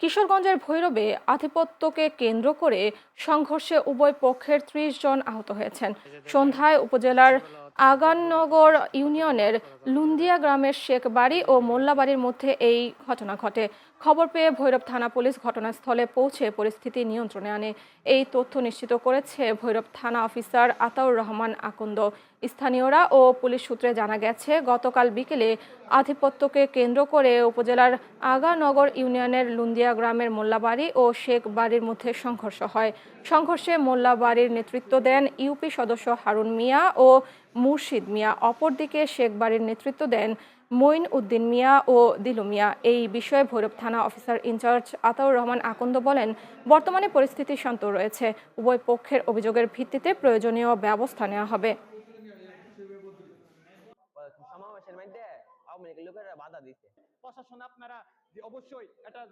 কিশোরগঞ্জের ভৈরবে আধিপত্যকে কেন্দ্র করে সংঘর্ষে উভয় পক্ষের ৩০ জন আহত হয়েছেন। সন্ধ্যায় উপজেলার আগাননগর ইউনিয়নের লুন্দিয়া গ্রামের শেখ বাড়ি ও মোল্লা বাড়ির মধ্যে এই ঘটনা ঘটে। খবর পেয়ে ভৈরব থানা পুলিশ ঘটনাস্থলে পৌঁছে পরিস্থিতি নিয়ন্ত্রণে আনে। এই তথ্য নিশ্চিত করেছে ভৈরব থানা অফিসার আতাউর রহমান আকন্দ। স্থানীয়রা ও পুলিশ সূত্রে জানা গেছে, গতকাল বিকেলে আধিপত্যকে কেন্দ্র করে উপজেলার আগানগর ইউনিয়নের লুন্দিয়া গ্রামের মোল্লাবাড়ি ও শেখ বাড়ির মধ্যে সংঘর্ষ হয়। সংঘর্ষে মোল্লাবাড়ির নেতৃত্ব দেন ইউপি সদস্য হারুন মিয়া ও মুর্শিদ মিয়া। অপরদিকে শেখ বাড়ির নেতৃত্ব দেন মঈন উদ্দিন মিয়া ও দিলু মিয়া। এই বিষয়ে ভৈরব থানা অফিসার ইনচার্জ আতাউর রহমান আকন্দ বলেন, বর্তমানে পরিস্থিতি শান্ত রয়েছে। উভয় পক্ষের অভিযোগের ভিত্তিতে প্রয়োজনীয় ব্যবস্থা নেওয়া হবে। সমাবেশের মধ্যে আওয়ামী লীগের লোকেরা বাধা দিচ্ছে। প্রশাসন আপনারা যে অবশ্যই এটা